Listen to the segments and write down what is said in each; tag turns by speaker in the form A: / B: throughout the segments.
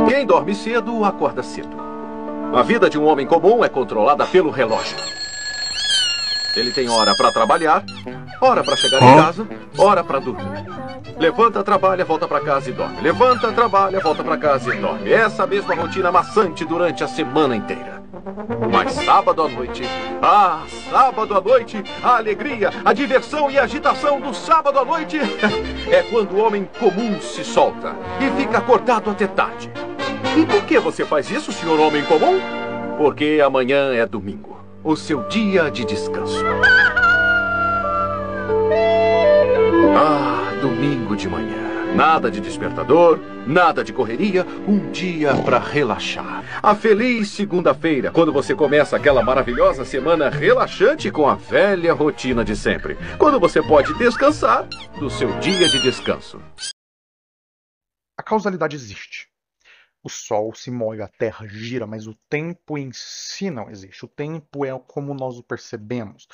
A: Quem dorme cedo, acorda cedo. A vida de um homem comum é controlada pelo relógio. Ele tem hora para trabalhar, hora para chegar em casa, hora para dormir. Levanta, trabalha, volta para casa e dorme. Levanta, trabalha, volta para casa e dorme. Essa mesma rotina maçante durante a semana inteira. Mas sábado à noite, sábado à noite, a alegria, a diversão e a agitação do sábado à noite é quando o homem comum se solta e fica acordado até tarde. E por que você faz isso, senhor homem comum? Porque amanhã é domingo, o seu dia de descanso. Domingo de manhã. Nada de despertador, nada de correria, um dia para relaxar. A feliz segunda-feira, quando você começa aquela maravilhosa semana relaxante com a velha rotina de sempre. Quando você pode descansar do seu dia de descanso.
B: A causalidade existe. O Sol se move, a Terra gira, mas o tempo em si não existe. O tempo é como nós o percebemos.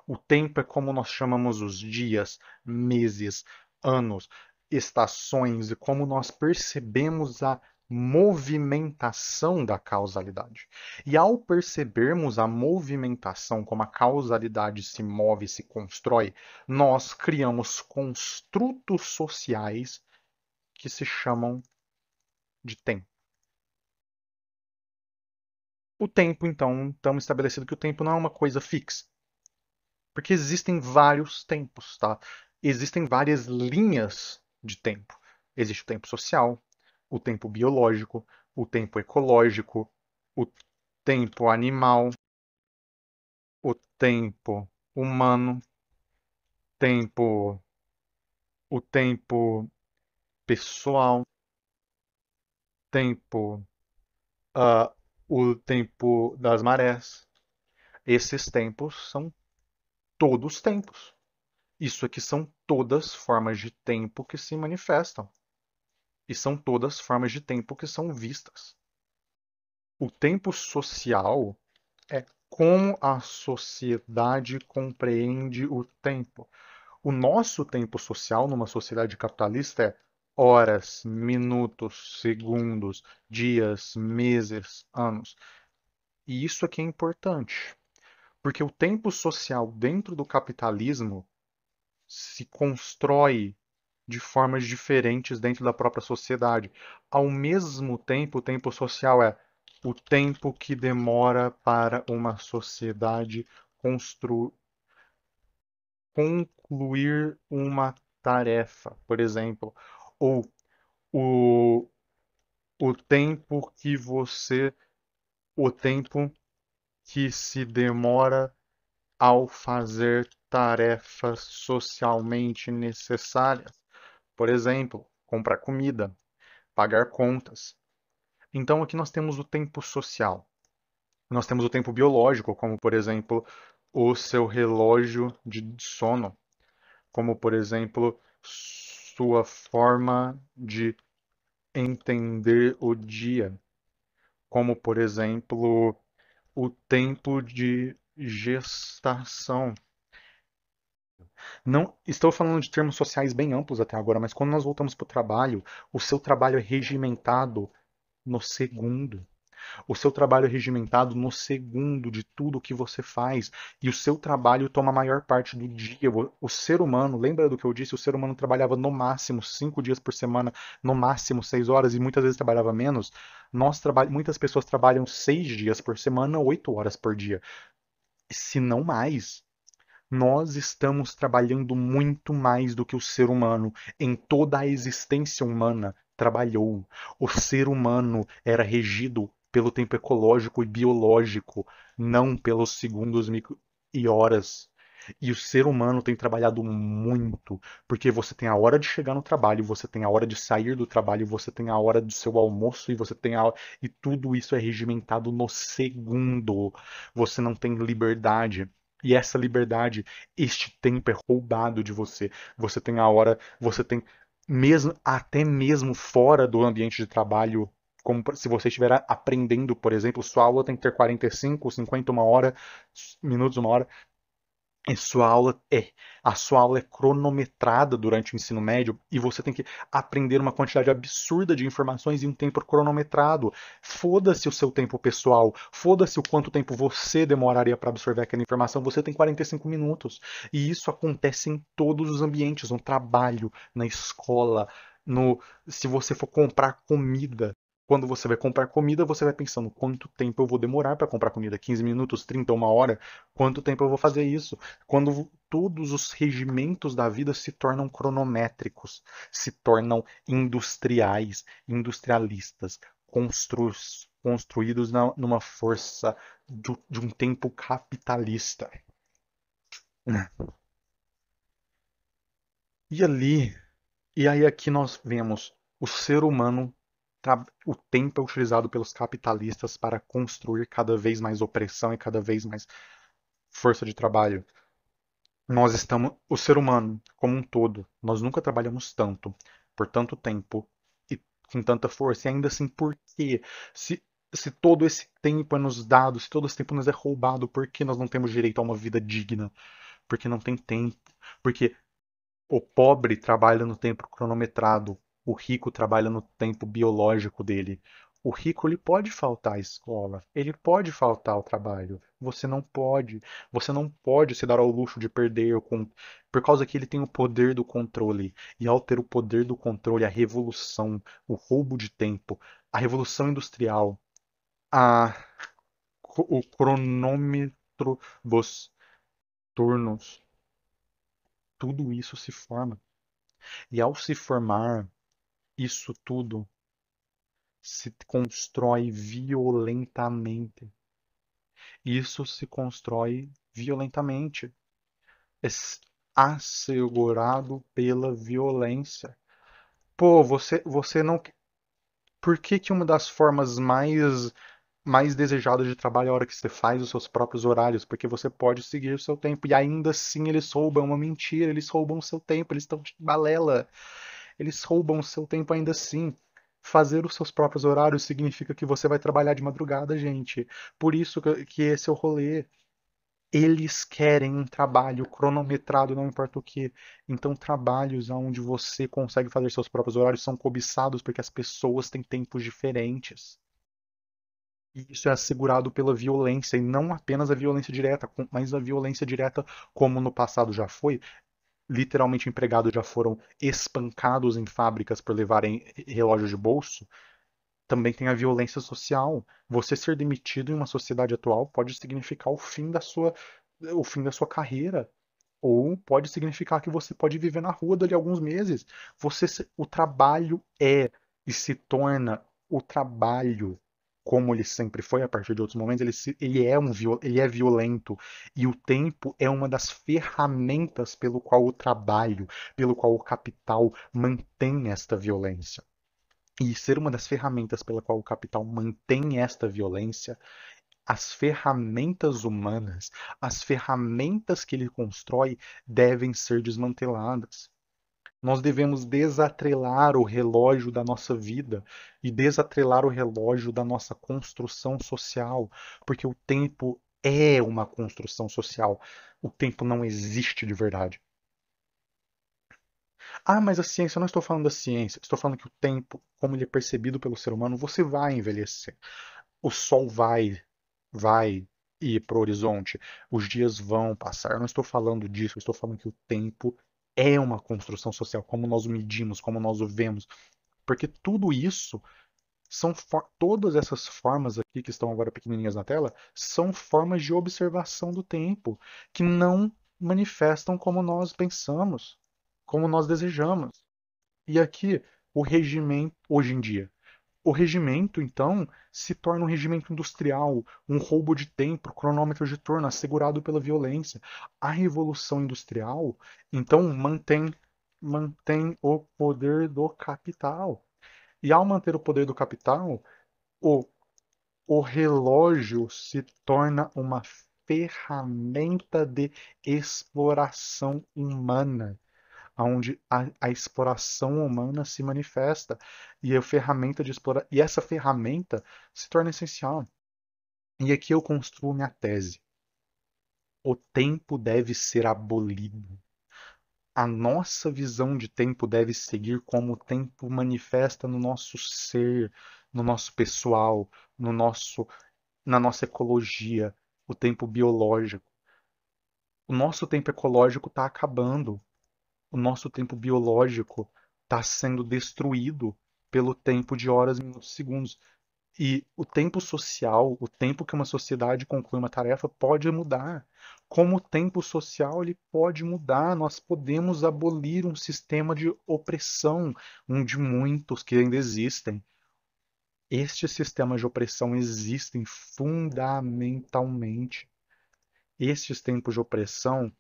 B: O tempo é como nós chamamos os dias, meses, anos, estações e como nós percebemos a movimentação da causalidade. E ao percebermos a movimentação, como a causalidade se move e se constrói, nós criamos construtos sociais que se chamam de tempo. O tempo, então, estamos estabelecido que o tempo não é uma coisa fixa. Porque existem vários tempos, tá? Existem várias linhas de tempo. Existe o tempo social, o tempo biológico, o tempo ecológico, o tempo animal, o tempo humano, tempo, o tempo pessoal, tempo, uh, o tempo das marés. Esses tempos são todos tempos. Isso aqui são todas formas de tempo que se manifestam. E são todas formas de tempo que são vistas. O tempo social é como a sociedade compreende o tempo. O nosso tempo social numa sociedade capitalista é horas, minutos, segundos, dias, meses, anos. E isso aqui é importante, porque o tempo social dentro do capitalismo se constrói de formas diferentes dentro da própria sociedade. Ao mesmo tempo, o tempo social é o tempo que demora para uma sociedade concluir uma tarefa, por exemplo, ou o, o tempo que você, o tempo que se demora ao fazer tarefas socialmente necessárias. Por exemplo, comprar comida, pagar contas. Então aqui nós temos o tempo social. Nós temos o tempo biológico, como por exemplo o seu relógio de sono, como por exemplo sua forma de entender o dia, como por exemplo o tempo de gestação. Não estou falando de termos sociais bem amplos até agora, mas quando nós voltamos para o trabalho, o seu trabalho é regimentado no segundo. O seu trabalho é regimentado no segundo de tudo que você faz. E o seu trabalho toma a maior parte do dia. O ser humano, lembra do que eu disse? O ser humano trabalhava no máximo 5 dias por semana, no máximo 6 horas, e muitas vezes trabalhava menos. Muitas pessoas trabalham 6 dias por semana, 8 horas por dia. Se não mais. Nós estamos trabalhando muito mais do que o ser humano em toda a existência humana trabalhou. O ser humano era regido pelo tempo ecológico e biológico, não pelos segundos e horas. E o ser humano tem trabalhado muito, porque você tem a hora de chegar no trabalho, você tem a hora de sair do trabalho, você tem a hora do seu almoço e você tem a e tudo isso é regimentado no segundo. Você não tem liberdade. E essa liberdade, este tempo é roubado de você. Você tem a hora, você tem mesmo até mesmo fora do ambiente de trabalho, como se você estiver aprendendo, por exemplo, sua aula tem que ter 45, 50, uma hora, minutos, uma hora. E a sua aula é cronometrada durante o ensino médio e você tem que aprender uma quantidade absurda de informações em um tempo cronometrado. Foda-se o seu tempo pessoal, foda-se o quanto tempo você demoraria para absorver aquela informação. Você tem 45 minutos. E isso acontece em todos os ambientes, no trabalho, na escola, no se você for comprar comida. Quando você vai comprar comida, você vai pensando quanto tempo eu vou demorar para comprar comida? 15 minutos, 30, uma hora? Quanto tempo eu vou fazer isso? Quando todos os regimentos da vida se tornam cronométricos, se tornam industriais, industrialistas, construídos numa força de um tempo capitalista. E ali, e aí aqui nós vemos o ser humano, o tempo é utilizado pelos capitalistas para construir cada vez mais opressão e cada vez mais força de trabalho. O ser humano como um todo, nós nunca trabalhamos tanto, por tanto tempo e com tanta força. E ainda assim, por quê? Se, se todo esse tempo é nos dado, se todo esse tempo nos é roubado, por que nós não temos direito a uma vida digna? Porque não tem tempo. Porque o pobre trabalha no tempo cronometrado, o rico trabalha no tempo biológico dele. O rico ele pode faltar à escola, ele pode faltar ao trabalho. Você não pode. Você não pode se dar ao luxo de perder por causa que ele tem o poder do controle. E ao ter o poder do controle, a revolução, o roubo de tempo, a revolução industrial, a... o cronômetro dos turnos, tudo isso se forma. E ao se formar, isso tudo se constrói violentamente. Isso se constrói violentamente. É assegurado pela violência. Pô, você não. Por que que uma das formas mais desejadas de trabalho é a hora que você faz os seus próprios horários? Porque você pode seguir o seu tempo. E ainda assim eles roubam, é uma mentira, eles roubam o seu tempo, eles estão de balela. Eles roubam o seu tempo ainda assim. Fazer os seus próprios horários significa que você vai trabalhar de madrugada, gente. Por isso que esse é o rolê. Eles querem um trabalho cronometrado, não importa o que. Então, trabalhos onde você consegue fazer seus próprios horários são cobiçados porque as pessoas têm tempos diferentes. E isso é assegurado pela violência, e não apenas a violência direta, mas a violência direta, como no passado já foi, literalmente empregados já foram espancados em fábricas por levarem relógio de bolso, também tem a violência social. Você ser demitido em uma sociedade atual pode significar o fim da sua carreira. Ou pode significar que você pode viver na rua dali a alguns meses. O trabalho e se torna o trabalho, como ele sempre foi a partir de outros momentos, ele é violento. E o tempo é uma das ferramentas pelo qual o trabalho, pelo qual o capital mantém esta violência. E ser uma das ferramentas pela qual o capital mantém esta violência, as ferramentas humanas, as ferramentas que ele constrói devem ser desmanteladas. Nós devemos desatrelar o relógio da nossa vida e desatrelar o relógio da nossa construção social, porque o tempo é uma construção social. O tempo não existe de verdade. Ah, mas a ciência, eu não estou falando da ciência, estou falando que o tempo, como ele é percebido pelo ser humano, você vai envelhecer. O sol vai ir para o horizonte, os dias vão passar. Eu não estou falando disso, eu estou falando que o tempo é uma construção social, como nós o medimos, como nós o vemos, porque tudo isso todas essas formas aqui que estão agora pequenininhas na tela são formas de observação do tempo que não manifestam como nós pensamos, como nós desejamos. E aqui o regimento hoje em dia o regimento, então, se torna um regimento industrial, um roubo de tempo, cronômetro de turno assegurado pela violência. A revolução industrial, então, mantém o poder do capital. E ao manter o poder do capital, o, o relógio se torna uma ferramenta de exploração humana onde a exploração humana se manifesta e a ferramenta de e essa ferramenta se torna essencial. E aqui eu construo minha tese. O tempo deve ser abolido. A nossa visão de tempo deve seguir como o tempo manifesta no nosso ser, no nosso pessoal, no nosso, na nossa ecologia, o tempo biológico. O nosso tempo ecológico está acabando. O nosso tempo biológico está sendo destruído pelo tempo de horas, minutos, segundos. E o tempo social, o tempo que uma sociedade conclui uma tarefa, pode mudar. Como o tempo social ele pode mudar, nós podemos abolir um sistema de opressão, um de muitos que ainda existem. Estes sistemas de opressão existem fundamentalmente. Estes tempos de opressão,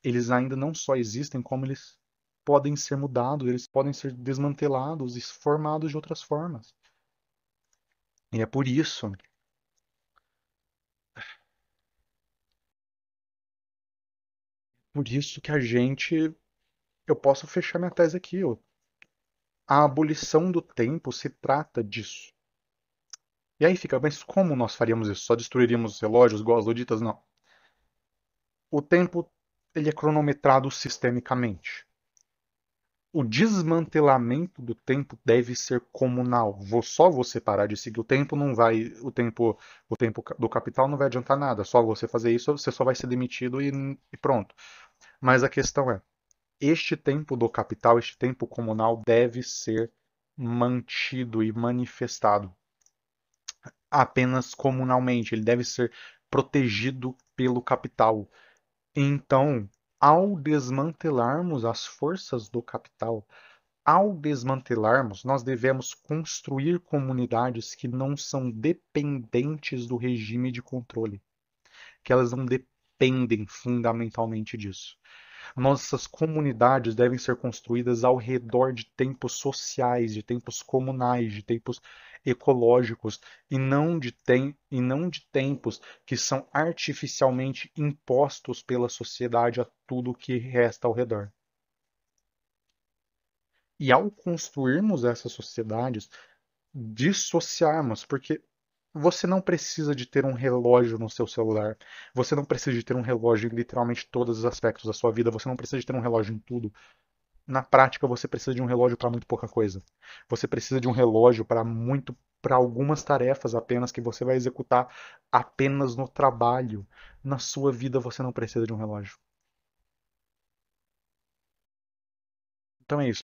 B: eles ainda não só existem, como eles podem ser mudados, eles podem ser desmantelados e formados de outras formas. E é por isso que eu posso fechar minha tese aqui, ó. A abolição do tempo se trata disso. E aí fica, mas como nós faríamos isso? Só destruiríamos os relógios igual as luditas? Não. O tempo ele é cronometrado sistemicamente. O desmantelamento do tempo deve ser comunal. Só você parar de seguir o tempo não vai, o tempo do capital não vai adiantar nada. Só você fazer isso, você só vai ser demitido e pronto. Mas a questão é, este tempo do capital, este tempo comunal deve ser mantido e manifestado apenas comunalmente. Ele deve ser protegido pelo capital. Então, ao desmantelarmos as forças do capital, ao desmantelarmos, nós devemos construir comunidades que não são dependentes do regime de controle, que elas não dependem fundamentalmente disso. Nossas comunidades devem ser construídas ao redor de tempos sociais, de tempos comunais, de tempos ecológicos e não de tempos que são artificialmente impostos pela sociedade a tudo que resta ao redor. E ao construirmos essas sociedades, dissociarmos, porque você não precisa de ter um relógio no seu celular. Você não precisa de ter um relógio em literalmente todos os aspectos da sua vida. Você não precisa de ter um relógio em tudo. Na prática, você precisa de um relógio para muito pouca coisa. Você precisa de um relógio para algumas tarefas apenas que você vai executar apenas no trabalho. Na sua vida, você não precisa de um relógio. Então é isso.